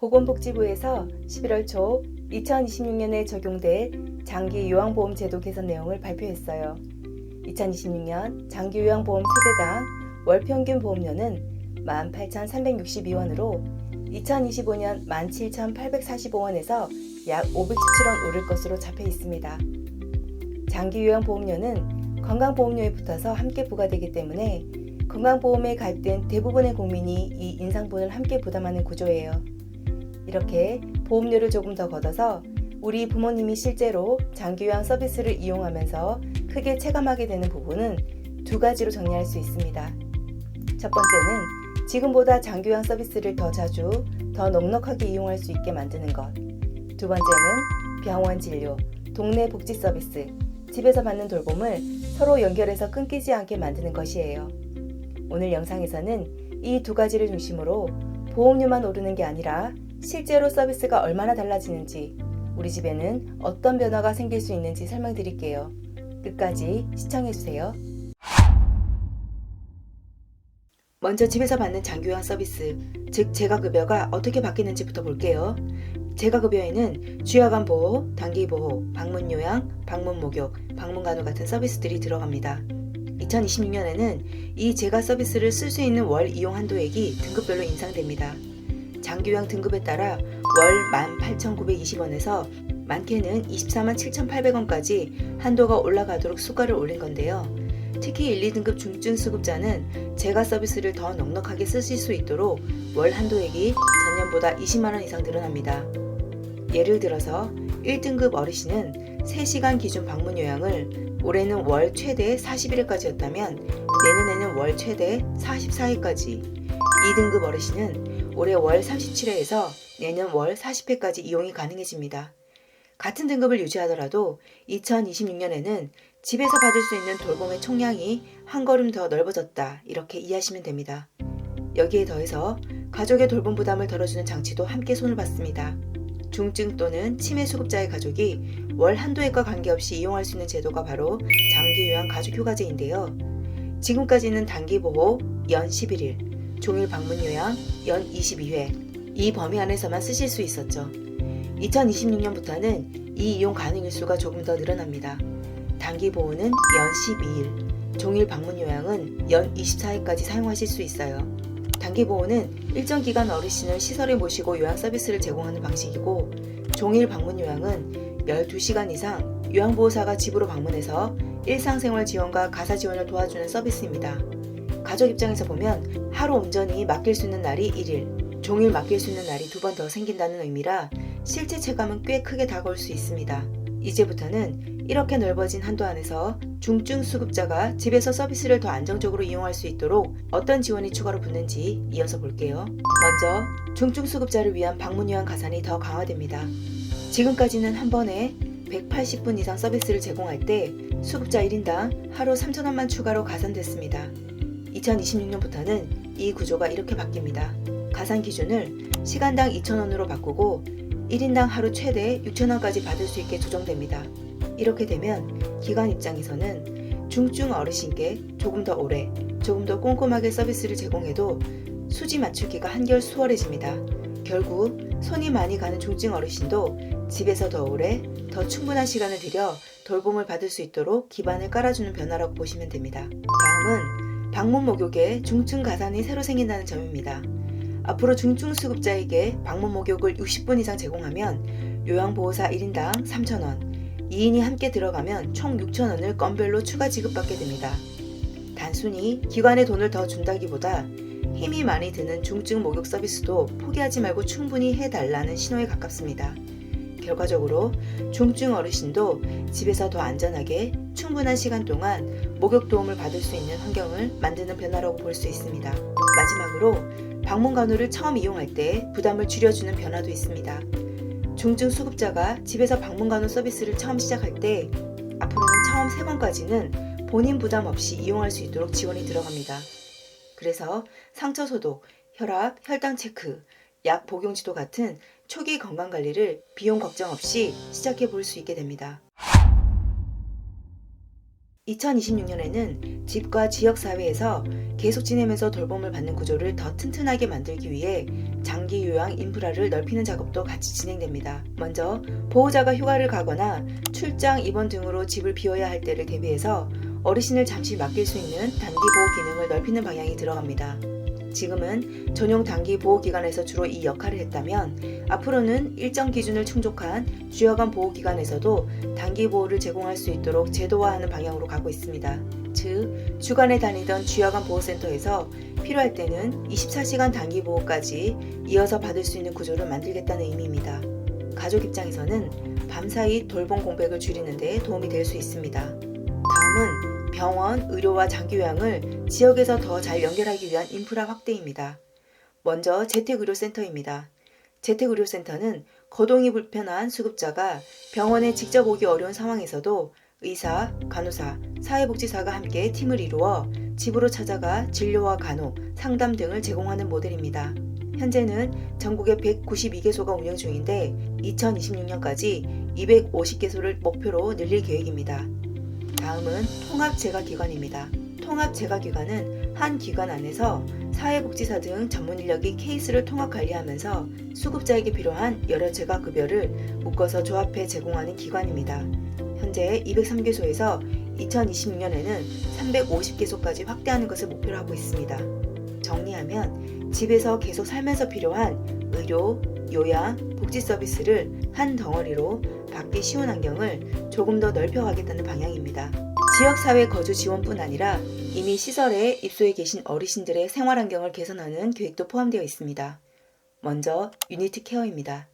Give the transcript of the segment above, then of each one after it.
보건복지부에서 11월 초 2026년에 적용될 장기요양보험 제도 개선 내용을 발표했어요. 2026년 장기요양보험 세대당 월평균 보험료는 18,362원으로 2025년 17,845원에서 약 517원 오를 것으로 잡혀 있습니다. 장기요양보험료는 건강보험료에 붙어서 함께 부과되기 때문에 건강보험에 가입된 대부분의 국민이 이 인상분을 함께 부담하는 구조예요. 이렇게 보험료를 조금 더 걷어서 우리 부모님이 실제로 장기요양 서비스를 이용하면서 크게 체감하게 되는 부분은 두 가지로 정리할 수 있습니다. 첫 번째는 지금보다 장기요양 서비스를 더 자주, 더 넉넉하게 이용할 수 있게 만드는 것. 두 번째는 병원 진료, 동네 복지 서비스, 집에서 받는 돌봄을 서로 연결해서 끊기지 않게 만드는 것이에요. 오늘 영상에서는 이 두 가지를 중심으로 보험료만 오르는 게 아니라 실제로 서비스가 얼마나 달라지는지, 우리 집에는 어떤 변화가 생길 수 있는지 설명드릴게요. 끝까지 시청해주세요. 먼저 집에서 받는 장기요양 서비스, 즉 재가급여가 어떻게 바뀌는지부터 볼게요. 재가급여에는 주야간 보호, 단기보호, 방문요양, 방문목욕, 방문간호 같은 서비스들이 들어갑니다. 2026년에는 이 재가 서비스를 쓸 수 있는 월 이용 한도액이 등급별로 인상됩니다. 장기요양 등급에 따라 월 18,920원에서 많게는 24만 7,800원까지 한도가 올라가도록 수가를 올린 건데요. 특히 1, 2등급 중증수급자는 재가 서비스를 더 넉넉하게 쓰실 수 있도록 월 한도액이 전년보다 20만원 이상 늘어납니다. 예를 들어서 1등급 어르신은 3시간 기준 방문 요양을 올해는 월 최대 41회까지였다면 내년에는 월 최대 44회까지, 2등급 어르신은 올해 월 37회에서 내년 월 40회까지 이용이 가능해집니다. 같은 등급을 유지하더라도 2026년에는 집에서 받을 수 있는 돌봄의 총량이 한 걸음 더 넓어졌다, 이렇게 이해하시면 됩니다. 여기에 더해서 가족의 돌봄 부담을 덜어주는 장치도 함께 손을 받습니다. 중증 또는 치매 수급자의 가족이 월 한도액과 관계없이 이용할 수 있는 제도가 바로 장기요양 가족휴가제인데요. 지금까지는 단기보호 연 11일, 종일 방문요양 연 22회, 이 범위 안에서만 쓰실 수 있었죠. 2026년부터는 이 이용 가능일수가 조금 더 늘어납니다. 단기보호는 연 12일, 종일 방문요양은 연 24일까지 사용하실 수 있어요. 단기보호는 일정 기간 어르신을 시설에 모시고 요양 서비스를 제공하는 방식이고, 종일 방문요양은 12시간 이상 요양보호사가 집으로 방문해서 일상생활 지원과 가사 지원을 도와주는 서비스입니다. 가족 입장에서 보면 하루 온전히 맡길 수 있는 날이 1일, 종일 맡길 수 있는 날이 2번 더 생긴다는 의미라 실제 체감은 꽤 크게 다가올 수 있습니다. 이제부터는 이렇게 넓어진 한도 안에서 중증 수급자가 집에서 서비스를 더 안정적으로 이용할 수 있도록 어떤 지원이 추가로 붙는지 이어서 볼게요. 먼저 중증 수급자를 위한 방문요양 가산이 더 강화됩니다. 지금까지는 한 번에 180분 이상 서비스를 제공할 때 수급자 1인당 하루 3,000원만 추가로 가산됐습니다. 2026년부터는 이 구조가 이렇게 바뀝니다. 가산 기준을 시간당 2,000원으로 바꾸고 1인당 하루 최대 6,000원까지 받을 수 있게 조정됩니다. 이렇게 되면 기관 입장에서는 중증 어르신께 조금 더 오래, 조금 더 꼼꼼하게 서비스를 제공해도 수지 맞추기가 한결 수월해집니다. 결국 손이 많이 가는 중증 어르신도 집에서 더 오래, 더 충분한 시간을 들여 돌봄을 받을 수 있도록 기반을 깔아주는 변화라고 보시면 됩니다. 다음은 방문 목욕에 중증 가산이 새로 생긴다는 점입니다. 앞으로 중증 수급자에게 방문 목욕을 60분 이상 제공하면 요양보호사 1인당 3,000원, 2인이 함께 들어가면 총 6,000원을 건별로 추가 지급받게 됩니다. 단순히 기관에 돈을 더 준다기보다 힘이 많이 드는 중증 목욕 서비스도 포기하지 말고 충분히 해달라는 신호에 가깝습니다. 결과적으로 중증 어르신도 집에서 더 안전하게 충분한 시간 동안 목욕 도움을 받을 수 있는 환경을 만드는 변화라고 볼 수 있습니다. 마지막으로 방문간호를 처음 이용할 때 부담을 줄여주는 변화도 있습니다. 중증 수급자가 집에서 방문간호 서비스를 처음 시작할 때 앞으로는 처음 3번까지는 본인 부담 없이 이용할 수 있도록 지원이 들어갑니다. 그래서 상처 소독, 혈압, 혈당 체크, 약 복용 지도 같은 초기 건강관리를 비용 걱정 없이 시작해 볼 수 있게 됩니다. 2026년에는 집과 지역사회에서 계속 지내면서 돌봄을 받는 구조를 더 튼튼하게 만들기 위해 장기 요양 인프라를 넓히는 작업도 같이 진행됩니다. 먼저 보호자가 휴가를 가거나 출장, 입원 등으로 집을 비워야 할 때를 대비해서 어르신을 잠시 맡길 수 있는 단기 보호 기능을 넓히는 방향이 들어갑니다. 지금은 전용 단기 보호기관에서 주로 이 역할을 했다면 앞으로는 일정 기준을 충족한 주여간 보호기관에서도 단기 보호를 제공할 수 있도록 제도화하는 방향으로 가고 있습니다. 즉, 주간에 다니던 주여간 보호센터에서 필요할 때는 24시간 단기 보호까지 이어서 받을 수 있는 구조를 만들겠다는 의미입니다. 가족 입장에서는 밤사이 돌봄 공백을 줄이는 데 도움이 될 수 있습니다. 다음은 병원, 의료와 장기 요양을 지역에서 더 잘 연결하기 위한 인프라 확대입니다. 먼저 재택의료센터입니다. 재택의료센터는 거동이 불편한 수급자가 병원에 직접 오기 어려운 상황에서도 의사, 간호사, 사회복지사가 함께 팀을 이루어 집으로 찾아가 진료와 간호, 상담 등을 제공하는 모델입니다. 현재는 전국에 192개소가 운영 중인데 2026년까지 250개소를 목표로 늘릴 계획입니다. 다음은 통합재가기관입니다. 통합재가기관은 한 기관 안에서 사회복지사 등 전문 인력이 케이스를 통합 관리하면서 수급자에게 필요한 여러 재가급여를 묶어서 조합해 제공하는 기관입니다. 현재 203개소에서 2026년에는 350개소까지 확대하는 것을 목표로 하고 있습니다. 정리하면 집에서 계속 살면서 필요한 의료, 요양, 복지 서비스를 한 덩어리로 받기 쉬운 환경을 조금 더 넓혀가겠다는 방향입니다. 지역사회 거주 지원뿐 아니라 이미 시설에 입소해 계신 어르신들의 생활 환경을 개선하는 계획도 포함되어 있습니다. 먼저 유니티 케어입니다.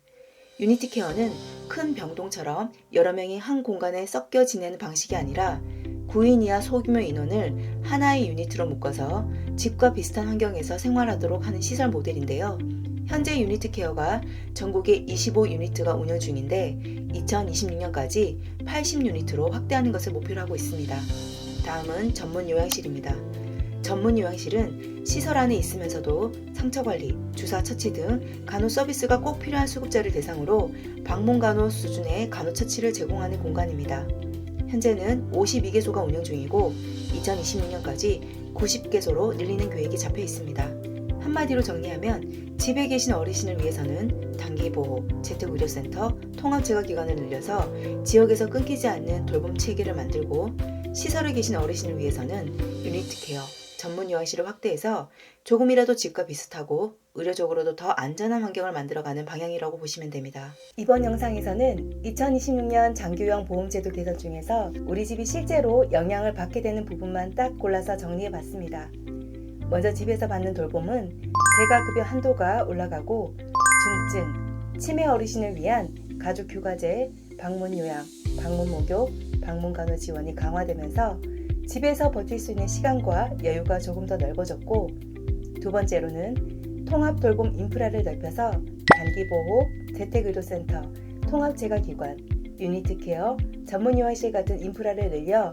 유니티 케어는 큰 병동처럼 여러 명이 한 공간에 섞여 지내는 방식이 아니라 9인 이하 소규모 인원을 하나의 유니트로 묶어서 집과 비슷한 환경에서 생활하도록 하는 시설 모델인데요. 현재 유니티 케어가 전국에 25유니트가 운영 중인데 2026년까지 80유니트로 확대하는 것을 목표로 하고 있습니다. 다음은 전문 요양실입니다. 전문 요양실은 시설 안에 있으면서도 상처관리, 주사 처치 등 간호 서비스가 꼭 필요한 수급자를 대상으로 방문 간호 수준의 간호 처치를 제공하는 공간입니다. 현재는 52개소가 운영 중이고 2026년까지 90개소로 늘리는 계획이 잡혀 있습니다. 한마디로 정리하면 집에 계신 어르신을 위해서는 단기보호, 재택의료센터, 통합재가기관을 늘려서 지역에서 끊기지 않는 돌봄 체계를 만들고 시설에 계신 어르신을 위해서는 유니티 케어, 전문 요양실을 확대해서 조금이라도 집과 비슷하고 의료적으로도 더 안전한 환경을 만들어가는 방향이라고 보시면 됩니다. 이번 영상에서는 2026년 장기요양보험제도 개선 중에서 우리 집이 실제로 영향을 받게 되는 부분만 딱 골라서 정리해봤습니다. 먼저 집에서 받는 돌봄은 재가급여 한도가 올라가고 중증, 치매 어르신을 위한 가족휴가제, 방문요양, 방문목욕, 방문간호 지원이 강화되면서 집에서 버틸 수 있는 시간과 여유가 조금 더 넓어졌고, 두 번째로는 통합돌봄 인프라를 넓혀서 단기보호, 재택의료센터, 통합재가기관, 유니티케어, 전문요양실 같은 인프라를 늘려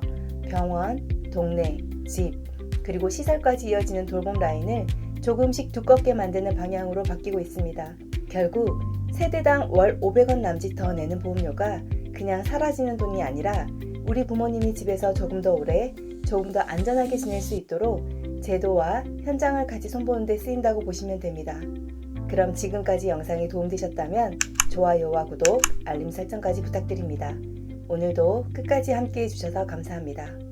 병원, 동네, 집, 그리고 시설까지 이어지는 돌봄 라인을 조금씩 두껍게 만드는 방향으로 바뀌고 있습니다. 결국 세대당 월 500원 남짓 더 내는 보험료가 그냥 사라지는 돈이 아니라 우리 부모님이 집에서 조금 더 오래, 조금 더 안전하게 지낼 수 있도록 제도와 현장을 같이 손보는 데 쓰인다고 보시면 됩니다. 그럼 지금까지 영상이 도움되셨다면 좋아요와 구독, 알림 설정까지 부탁드립니다. 오늘도 끝까지 함께 해주셔서 감사합니다.